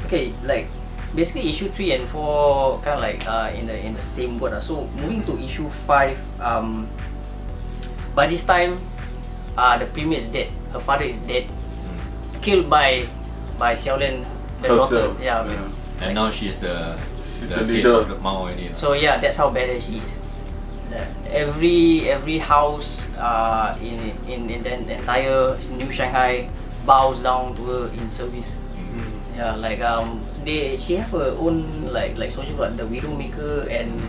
okay, like basically issue 3 and 4 kind of like in the same word. So moving to issue 5, by this time the premier is dead. Her father is dead, killed by Xiaolian, the daughter. Yeah. And now she's the leader of the Mao already. So yeah, that's how badass she is. Every house in the entire New Shanghai bows down to her in service. Yeah, like she have her own like soldiers, like the Widowmaker and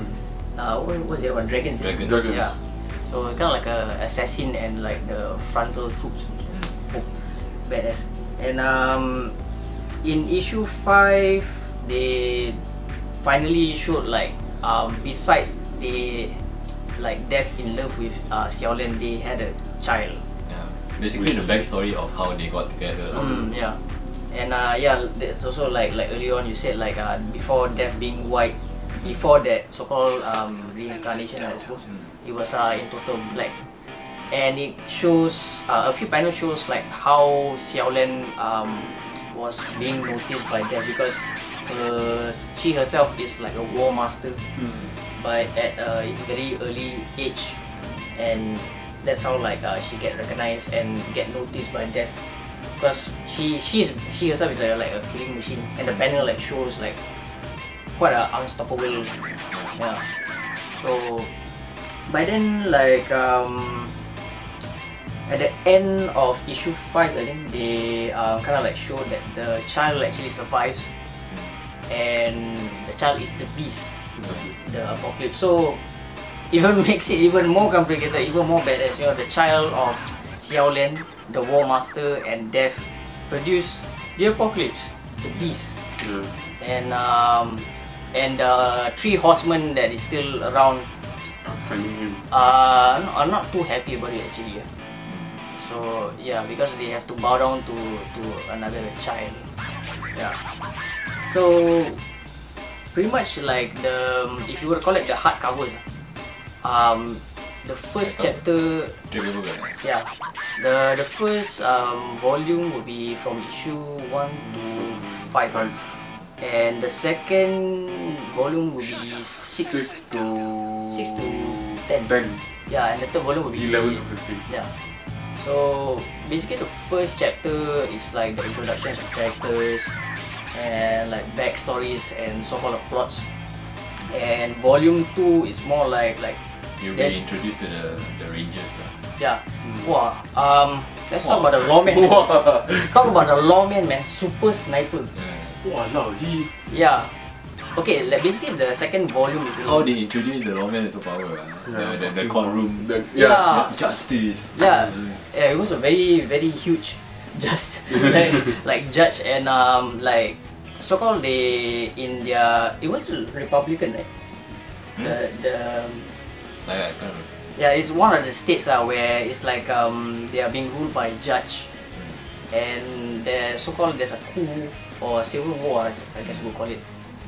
what's the other one? Dragons. Yeah. So kind of like a assassin and like the frontal troops. Oh, badass. And in issue 5, they finally showed like besides they like death in love with Xiaolian, they had a child. Yeah. Basically the backstory of how they got together. Yeah. And yeah, there's also like earlier on you said like before death being white, before that so-called reincarnation, I suppose, it was in total black. And it shows a few panels shows like how Xiaolian was being noticed by death because she herself is like a war master, but at a very early age, and that's how like she get recognized and get noticed by death. Because she herself is like a killing machine, and the panel like shows like quite an unstoppable. Yeah. So by then, like at the end of issue 5, I think they kind of like showed that the child actually survives, and the child is the beast, the apocalypse. So even makes it even more complicated, even more badass. You know, the child of Xiaolian, the War Master, and Death produce the apocalypse, the beast, and the 3 horsemen that is still around are not too happy about it actually. So yeah, because they have to bow down to another child. Yeah. So pretty much like if you were to collect the hardcovers, the first chapter, yeah, the first volume will be from issue 1 to 5, and the second volume will be 6 to 10. Yeah, and the third volume will be 11 to 15. Yeah. So basically the first chapter is like the introductions of characters and like backstories and so-called plots, and volume 2 is more like you'll be introduced to the Rangers. Yeah. Wow. Let's talk about the lawman. Talk about the lawman, man. Super sniper. Wow, no, he. Yeah. Okay, like basically the second volume. How they introduce the lawman is so powerful. The courtroom. Justice. Yeah. Yeah, it was a very huge like judge, and like so-called they in their, it was Republican, right? Yeah, it's one of the states where it's like they are being ruled by a judge, and there's a coup or civil war, I guess we'll call it.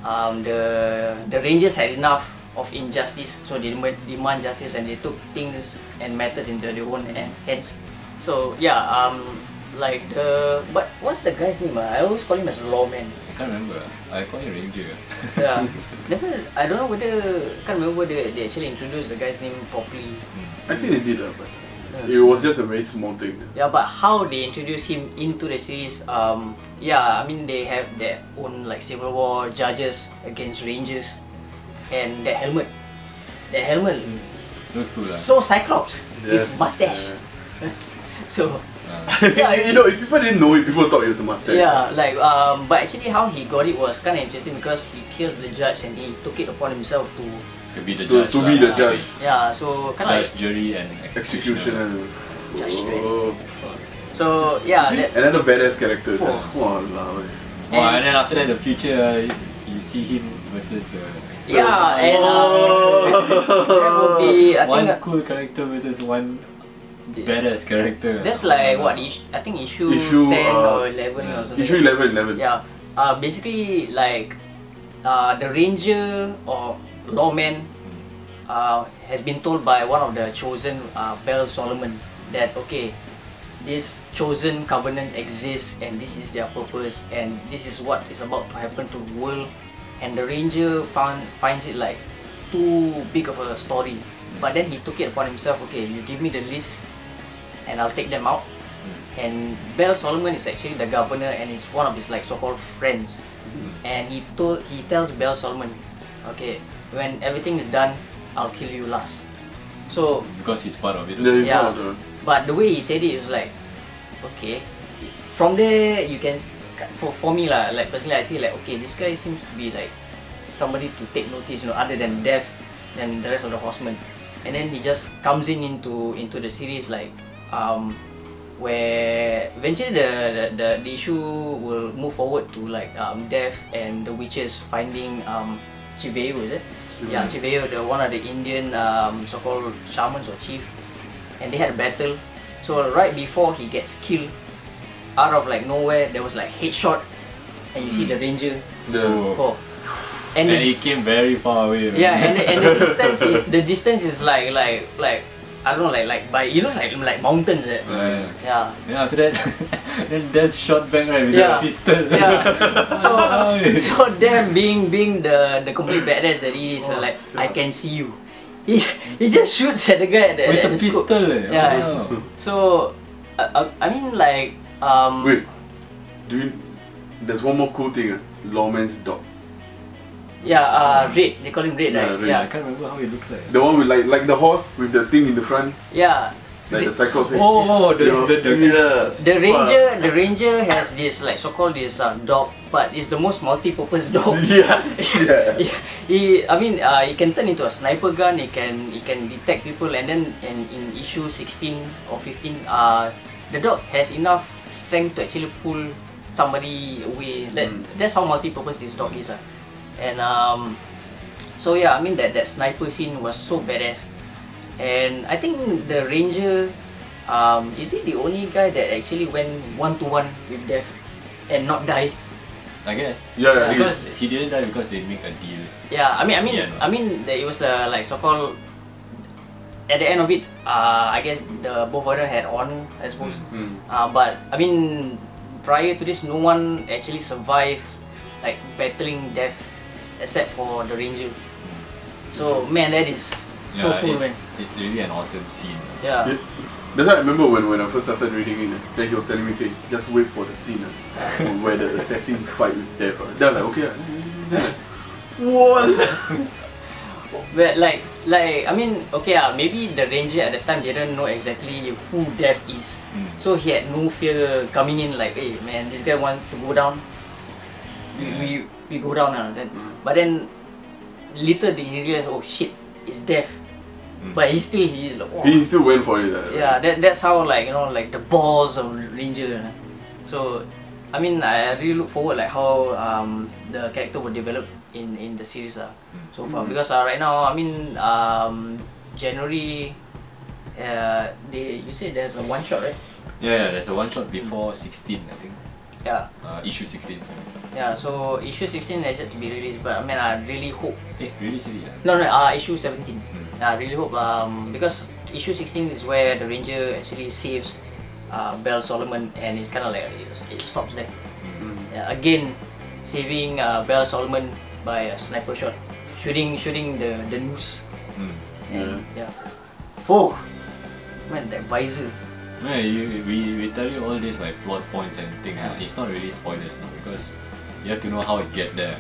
The Rangers had enough of injustice, so they demand justice, and they took things and matters into their own hands. So yeah, like but what's the guy's name? I always call him as a lawman. I can't remember. I call him Ranger. Yeah. I don't know can't remember whether they actually introduced the guy's name properly. I think they did, but it was just a very small thing. Yeah, but how they introduced him into the series, yeah, I mean they have their own like civil war judges against Rangers, and that helmet looks cool. So Cyclops with mustache. So yeah, you know, if people didn't know it, people thought it was a mustache. Yeah, like but actually how he got it was kind of interesting, because he killed the judge and he took it upon himself to be the judge. To be the judge. Yeah, so kind of like jury, and executioner. Judge So yeah, another badass character. Wow, and then after that, the future, you see him versus the. Yeah, and that would be one cool character versus one badass character. That's like what I think issue 10 or 11 or something. Issue 11. Yeah. Basically like the ranger or lawman has been told by one of the chosen, Bell Solomon, that okay, this chosen covenant exists and this is their purpose and this is what is about to happen to the world, and the ranger finds it like too big of a story, but then he took it upon himself. Okay, you give me the list and I'll take them out. And Bell Solomon is actually the governor and is one of his like so-called friends, and he tells Bell Solomon, okay, when everything is done, I'll kill you last. So because he's part of it. Yeah, but the way he said it was like, okay. From there you can, for me lah, like personally I see like, okay, this guy seems to be like somebody to take notice, you know, other than Death and the rest of the horsemen. And then he just comes into the series like where eventually the issue will move forward to like Death and the witches finding Chiveo, is it? Yeah, Chiveo, one of the Indian so-called shamans or chief, and they had a battle. So right before he gets killed, out of like nowhere there was like headshot, and you see the ranger. Oh. And he came very far away. Man. Yeah, and the distance is like I don't know, like by, it looks like mountains. Yeah. Yeah. After that, then Death shot back right with the pistol. Yeah. So Death being the complete badass that he is, like, I can see you. He just shoots at the guy with at the pistol. Yeah. Wow. So I mean like wait, there's one more cool thing. Lawman's dog. Yeah, Red. They call him Red, right? Red. Yeah. I can't remember how he looks like. The one with like the horse with the thing in the front. Yeah. Like the cycle thing. Oh, the ranger has this like so-called this dog, but it's the most multi-purpose dog. Yes. Yeah. He can turn into a sniper gun. He can detect people, and then in issue 16 or 15, the dog has enough strength to actually pull somebody away. That's how multi-purpose this dog is. And so yeah, I mean that sniper scene was so badass, and I think the ranger, is he the only guy that actually went 1-to-1 with Death and not die? I guess. Yeah, because he didn't die because they make a deal. Yeah, I mean it was like so-called, at the end of it, I guess the both of them had honor, I suppose. But I mean, prior to this, no one actually survived like battling Death except for the ranger. So man, that is so cool, man. It's really an awesome scene. Yeah. That's why I remember when I first started reading it, then he was telling me, say, just wait for the scene where the assassins fight with Death. Then I'm like, okay. What? But like I mean, okay, maybe the ranger at the time didn't know exactly who Death is, so he had no fear coming in like, hey man, this guy wants to go down. We go down now. But then later he realized, oh shit, it's Death. But he still went for it. Yeah, that's how, like, you know, like the balls of Ranger. So I mean, I really look forward like how the character will develop in the series so far, because right now, I mean, January, you said there's a one shot, right? Yeah, there's a one shot before 16, I think. Yeah. Issue 16. Yeah, so issue 16 is yet to be released, but I mean, I really hope. Release it? No, issue 17. I really hope, because issue 16 is where the Ranger actually saves Bell Solomon, and it's kind of like it stops there. Yeah, again, saving Bell Solomon by a sniper shot, shooting the noose. And yeah. Oh, man, that visor. Yeah, we tell you all these like plot points and things. It's not really spoilers now, because you have to know how it get there.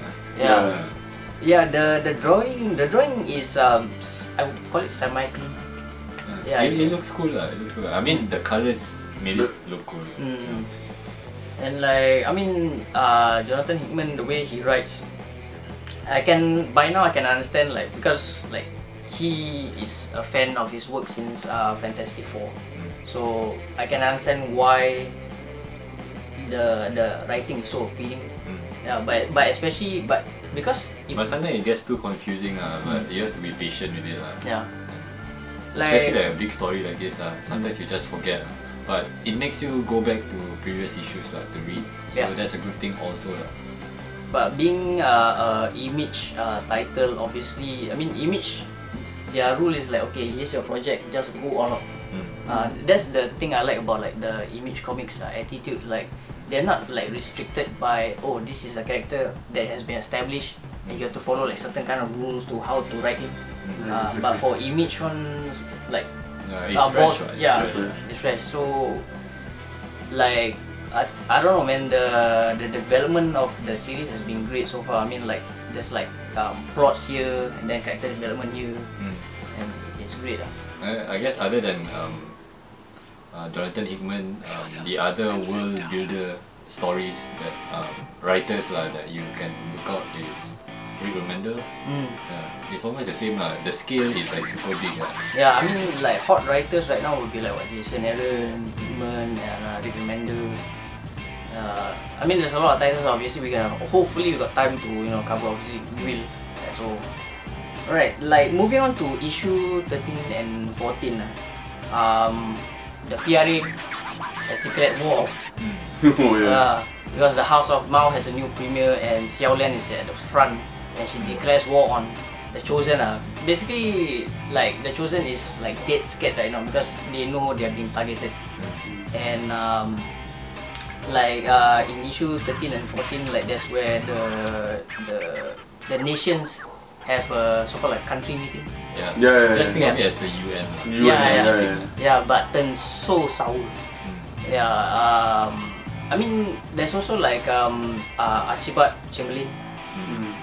Yeah, the drawing is I would call it semi-clean. Yeah, it looks cool. It looks cool. I mean, the colors made it look cool. And like, I mean, Jonathan Hickman, the way he writes, by now I can understand, like, because like he is a fan of his work since Fantastic Four, so I can understand why the writing is so appealing. Yeah, but especially because but sometimes it gets too confusing. But you have to be patient with it. Yeah. Especially like a big story like this. Sometimes you just forget. But it makes you go back to previous issues to read. So that's a good thing also. But being Image title, obviously, I mean, Image, their rule is like, okay, here's your project, just go all out. That's the thing I like about like the Image Comics attitude. Like they're not like restricted by, oh, this is a character that has been established and you have to follow like certain kind of rules to how to write him. But for Image ones, like it's fresh, right? it's fresh. So like I don't know, man. The development of the series has been great so far. I mean, like there's like plots here and then character development here, and it's great. I guess other than Jonathan Hickman, the other world builder stories that writers that you can look out is Rick Remender. It's almost the same the scale is like super big. Yeah, I mean like hot writers right now would be like what, Jason Aaron, Hickman, and Rick Remender. I mean there's a lot of titles. Obviously hopefully we got time to cover. Obviously we will. So alright, like moving on to issue 13 and 14. The PRA has declared war. Because the House of Mao has a new premier and Xiaolian is at the front, and she declares war on the Chosen. Basically, like the Chosen is like dead scared right now because they know they are being targeted. And in issue 13 and 14, like that's where the nations have a so-called like country meeting. Just think of it as the UN. But turns so sour. I mean, there's also like Archibald Chamberlain.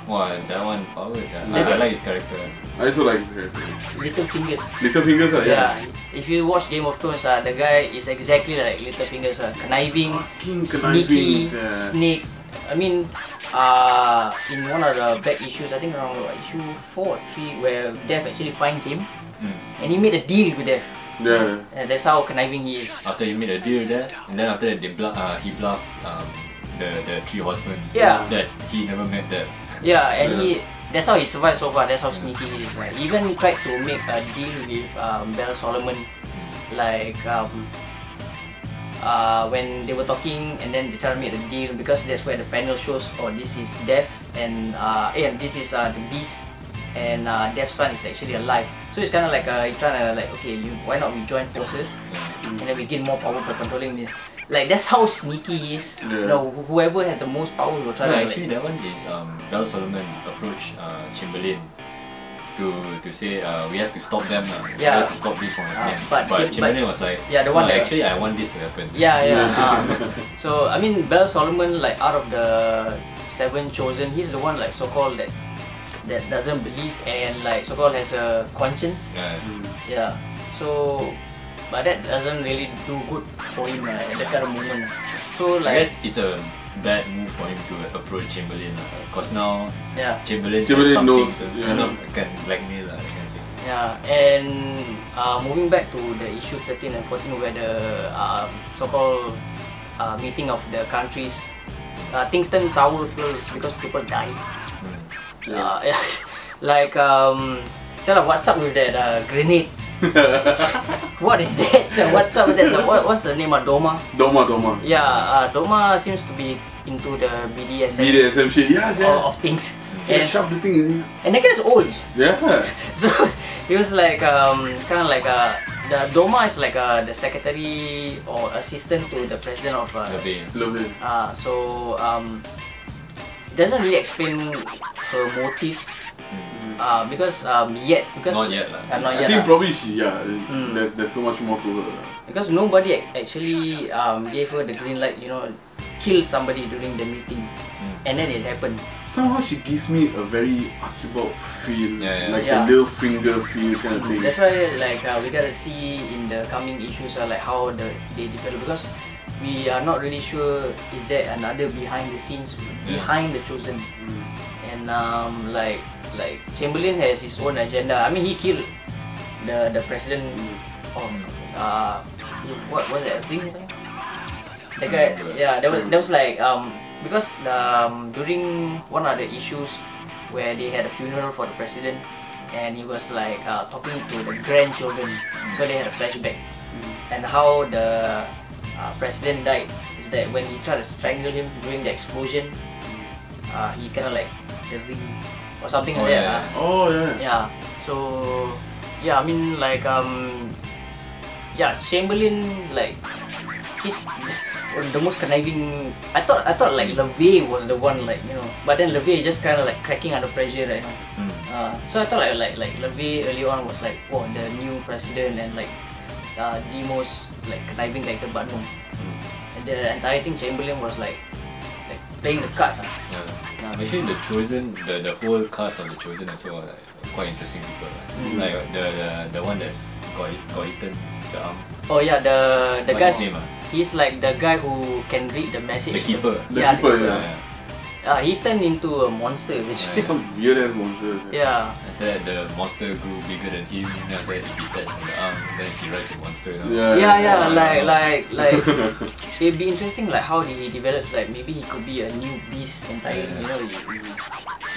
Wow, that one powers. I like his character. I also like his character. Littlefinger. Littlefinger, yeah. If you watch Game of Thrones, the guy is exactly like Littlefinger. Conniving, sneaky, snake. I mean, in one of the back issues, I think around issue 4 or 3, where Death actually finds him, and he made a deal with Death. And that's how conniving he is. After he made a deal there, and then after that he bluffed the three horsemen. That he never met Death. And that's how he survived so far. That's how sneaky he is. He even tried to make a deal with Belle Solomon, like when they were talking, and then they tried to make a deal because that's where the panel shows, oh, this is Death and this is the Beast, and Death's son is actually alive. So it's kind of like you're trying to like, okay, why not we join forces and then we gain more power by controlling this. Like that's how sneaky he is. Whoever has the most power will try to. Actually, that one is Belle Solomon approached Chamberlain to say we have to stop them. We have to stop this from happening. But Chamberlain was like, the one actually I want this to happen. So I mean, Belle Solomon, like out of the 7 chosen, he's the one like so-called that doesn't believe and like so-called has a conscience. So but that doesn't really do good for him at that kind of moment. So like, I guess it's a bad move for him to approach Chamberlain because now Chamberlain knows can blackmail that kind of thing. And moving back to the issue 13 and 14 where the so-called meeting of the countries, things turn sour because people die. Like what's up with that grenade? What is that? So what's up with that? So what's the name of Doma? Doma. Doma seems to be into the BDSM shit. Of things. And shove the thing in. And that guy's old. So he was like kind of like the Doma is like the secretary or assistant to the president of Levin. So it doesn't really explain her motives. Because not yet. I think probably there's so much more to her. Because nobody actually gave her the green light, kill somebody during the meeting, and then it happened. Somehow she gives me a very Archibald feel, like a little finger feel kind of thing. That's why like we gotta see in the coming issues like how they develop, because we are not really sure is there another behind the scenes behind the Chosen. And like Chamberlain has his own agenda. I mean, he killed the president of what was it? The guy, that was like because during one of the issues where they had a funeral for the president, and he was like talking to the grandchildren, so they had a flashback, and how the president died is that when he tried to strangle him during the explosion, he kind of like the ring or something like that. So I mean like yeah, Chamberlain, like, he's the most conniving. I thought like LeVay was the one, like, you know, but then LeVay just kind of like cracking under pressure, right? So I thought like LeVay early on was like, oh, the new president and like the most like conniving character, but no. And the entire thing, Chamberlain was like playing the cards. Actually, the Chosen, the whole cast of the Chosen also are like quite interesting people. Like the one that got eaten, the arm. Oh yeah, the guy. He's He's like the guy who can read the message. the keeper. The keeper, yeah. He turned into a monster eventually. Some weird ass monster. Yeah. After that, the monster grew bigger than him. Then after that, he detached from the arm. Then he rides the monster. Yeah. Like it'd be interesting, like how he develops. Like maybe he could be a new beast entirely. You know,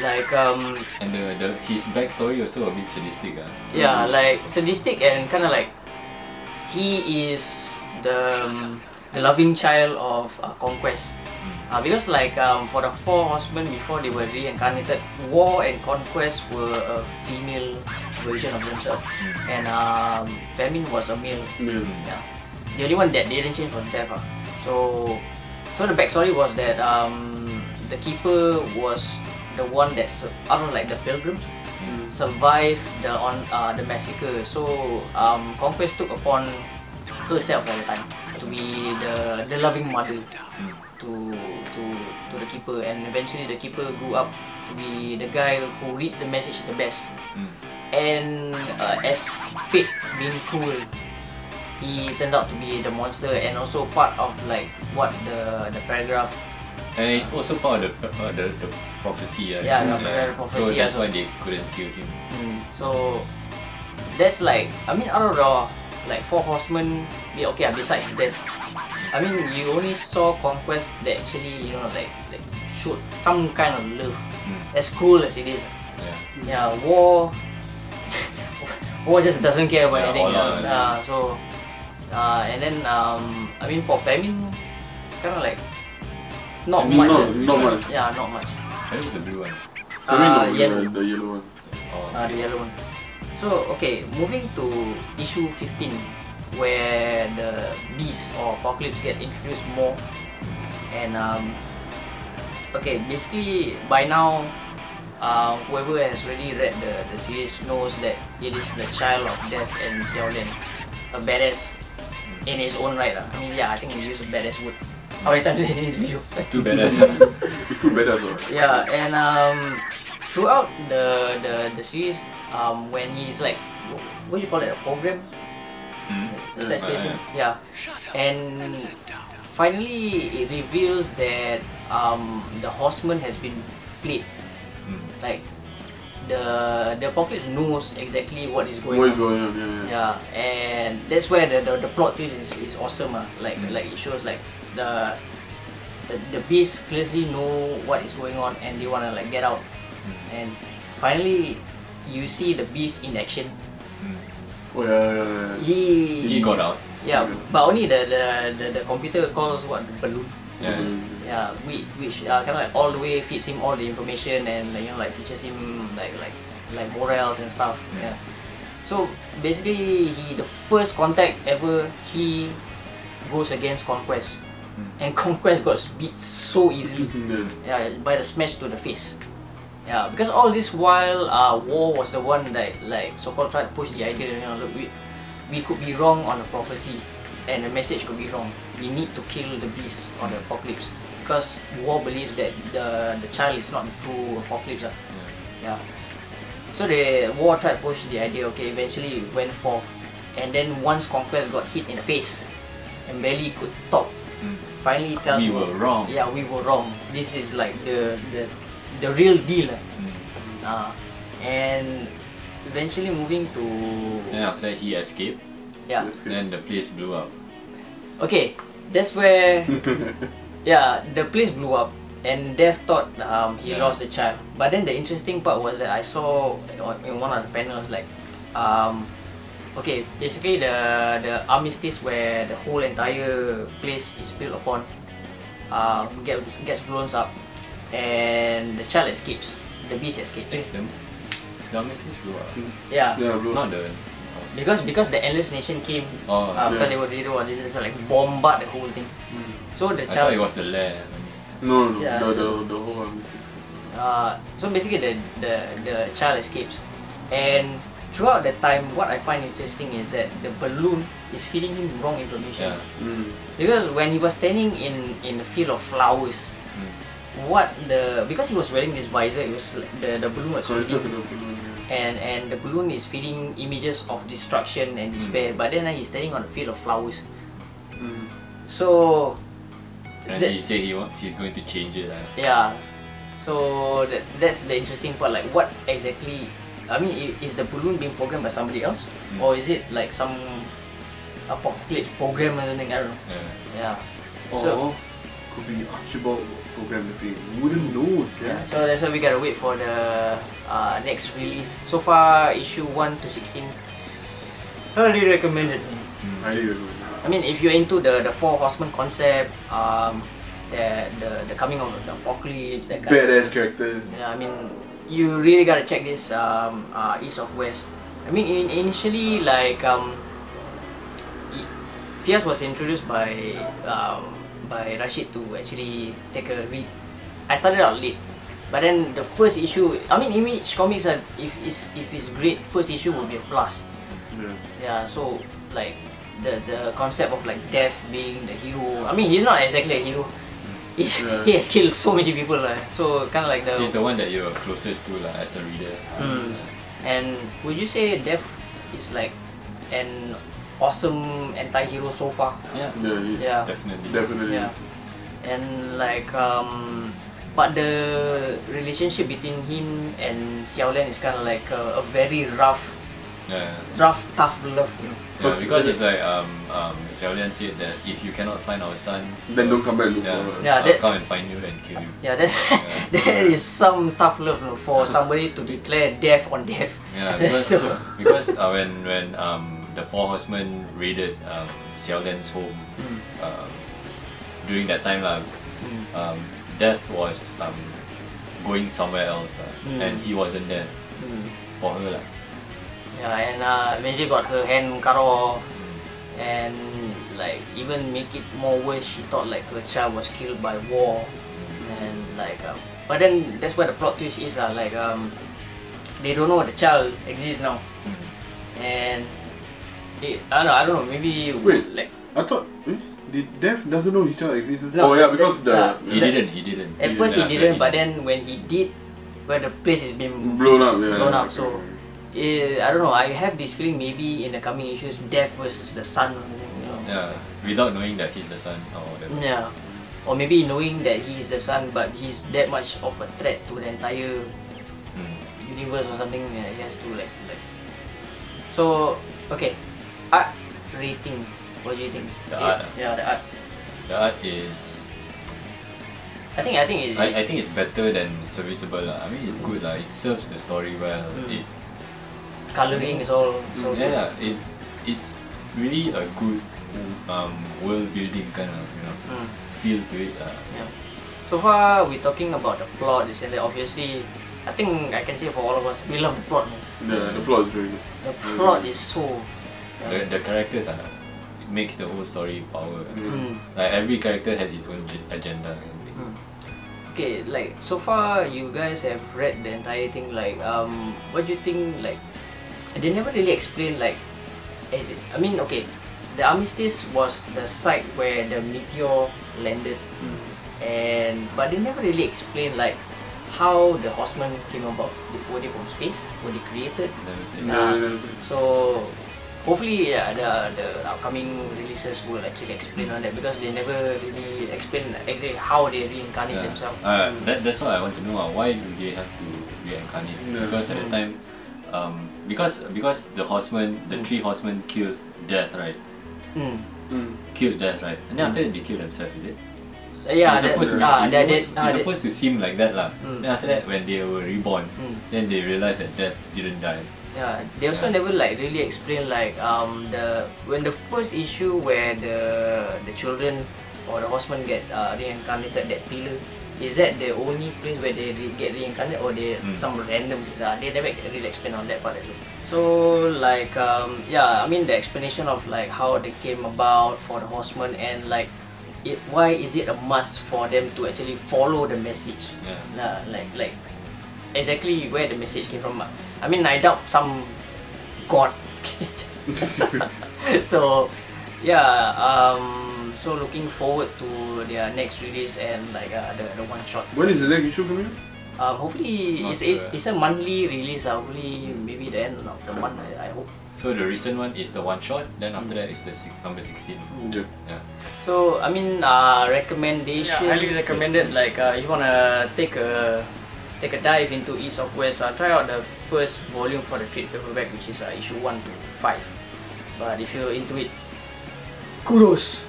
like And his backstory also a bit sadistic. Yeah, like sadistic and kind of like he is the loving child of conquest. Because like for the four horsemen before they were reincarnated, War and Conquest were a female version of themselves, and Famine was a male. Yeah. The only one that didn't change was Death. So the backstory was that the keeper was the one that out of like the pilgrims survived the massacre. So Conquest took upon herself at the time to be the loving mother to the keeper, and eventually the keeper grew up to be the guy who reads the message the best. And as fate being cruel, he turns out to be the monster and also part of like what the paragraph. And it's also part of the prophecy. Yeah, the prophecy. So that's why they couldn't kill him. So that's like, I mean, out of the like four horsemen, okay, besides Death, I mean, you only saw Conquest that actually, you know, like showed some kind of love, as cruel as it is. Yeah, War just doesn't care about anything. And then I mean, for Famine, it's kind of like not much. Yeah, not much. That was the blue one. Yellow. The yellow one. The yellow one. So okay, moving to issue 15, where the beast or apocalypse get introduced more, and okay, basically by now, whoever has already read the series knows that it is the child of Death and Xiaolian, a badass in his own right. I mean, yeah, I think he used a badass word. How many times in his video? It's too badass. It's too badass. Yeah, and throughout the series, when he's like, what do you call it, a program? Yeah, and finally it reveals that the horseman has been played. Like the apocalypse knows exactly what is going on. Yeah, and that's where the plot twist is awesome. Like it shows like the beast clearly know what is going on and they wanna like get out. And finally you see the beast in action. Oh yeah. He got out. Yeah, but only the computer calls what, balloon. Yeah, which kind of like all the way feeds him all the information and like, you know, like teaches him like morals and stuff. Yeah. So basically, the first contact ever, he goes against Conquest, and Conquest got beat so easily. Yeah, by the smash to the face. Yeah, because all this while, War was the one that like so-called tried to push the idea. You know, look, we could be wrong on the prophecy, and the message could be wrong. We need to kill the beast or the apocalypse, because War believes that the child is not the true apocalypse. Yeah. So the War tried to push the idea. Okay, eventually it went forth, and then once Conquest got hit in the face and barely could talk, finally he tells we were wrong. Yeah, we were wrong. This is like the real deal. And eventually moving to... Then after that he escaped. Yeah. Then the place blew up. Okay, that's where... yeah, the place blew up and Death thought he lost the child. But then the interesting part was that I saw in one of the panels like... okay, basically the armistice where the whole entire place is built upon gets blown up. And the child escapes. The beast escapes. The armistice blew up. Yeah. Blew Not the... because the Endless Nation came because they were really wanted to just like bombard the whole thing. So the I thought child. it was the lair. No, Yeah. the whole mistake. So basically the child escapes, and throughout the time, what I find interesting is that the balloon is feeding him wrong information. Yeah. Because when he was standing in a field of flowers, because he was wearing this visor, it was the balloon was Connected to feeding, the balloon. and the balloon is feeding images of destruction and despair. But then he's standing on a field of flowers, so. And he said he's going to change it. Yeah, so that's the interesting part. Like, what exactly? I mean, is the balloon being programmed by somebody else, or is it like some apocalypse program or something? I don't know. Yeah. Or could be Archibald program the thing. You wouldn't know, Yeah. So that's why we gotta wait for the next release. So far, issue 1 to 16. Highly recommended. Highly recommend. I mean, if you're into the Four Horsemen concept, the coming of the apocalypse, that kind Badass characters. yeah, I mean, you really gotta check this East of West. I mean, initially, like Fiaz was introduced by Rasyid to actually take a read. I started out late, but then the first issue. I mean, Image Comics are, if it's great, first issue will be a plus. Yeah. So like the concept of like Death being the hero. I mean, he's not exactly a hero. He has killed so many people, so kind of like He's the one that you're closest to as a reader. And would you say Death is like an awesome anti-hero so far? Yeah. Definitely. Yeah. And like but the relationship between him and Xiaolian is kind of like a very rough, tough love. Yeah, because it's like Xiaolian said that if you cannot find our son, then don't come back and look for her. I'll come and find you and kill you. Yeah, that is some tough love for somebody to declare death on death. Yeah, because when the Four Horsemen raided Xiaolian's home during that time, Death was going somewhere else, and he wasn't there for her. Yeah, and eventually got her hand cut off, and like even make it more worse, she thought like her child was killed by war, and like but then that's where the plot twist is, like they don't know the child exists now, and I don't know, maybe wait, like I thought the Death doesn't know his child exists. No, because he didn't. At first he didn't, but then when he did, when the place is being blown up, so. I don't know, I have this feeling maybe in the coming issues, Death versus the son or something, Yeah, without knowing that he's the son or whatever. Yeah. Or maybe knowing that he's the son, but he's that much of a threat to the entire universe or something. Yeah, he has to like. So, okay, art rating. What do you think? The art. Yeah, the art. The art is. I think it's better than serviceable. I mean, it's good. It serves the story well. Coloring is all so good. Yeah, it's really a good world building kind of feel to it. Yeah. So far we're talking about the plot, and obviously I think I can say for all of us, we love the plot. Yeah, the plot is very good. The plot is so. The characters it makes the whole story power. Like every character has its own agenda. Okay, like so far you guys have read the entire thing. Like what do you think? Like they never really explain like, is it? I mean, okay, the Armistice was the site where the meteor landed, but they never really explain like how the Horsemen came about. Were they from space? Were they created? So hopefully, the upcoming releases will actually explain on that, because they never really explain exactly how they reincarnate themselves. That's what I want to know. Why do they have to reincarnate? Because at the time. Because the horsemen, the three horsemen killed Death, right? Killed Death, right? And then after that they killed themselves, is it? Yeah, it's supposed to seem like that lah. Then after that, when they were reborn, then they realized that Death didn't die. Yeah, they also never like really explain like when the first issue where the children or the horsemen get reincarnated, that pillar, is that the only place where they get reincarnated, or they some random place? They never really explain on that part as well. So like yeah, I mean the explanation of like how they came about for the horsemen, and like why is it a must for them to actually follow the message? Yeah. Like exactly where the message came from. I mean, I doubt some god. So yeah, so looking forward to their next release, and like the one shot. When is the next issue coming out? Hopefully Not it's a monthly release. Hopefully maybe the end of the month. I hope. So the recent one is the one shot. Then after that is the number 16. Yeah. Yeah. So I mean, recommendation. Yeah, highly recommended. Like you wanna take a dive into East of West. Try out the first volume for the trade paperback, which is issue 1 to 5. But if you're into it, kudos.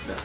Yeah.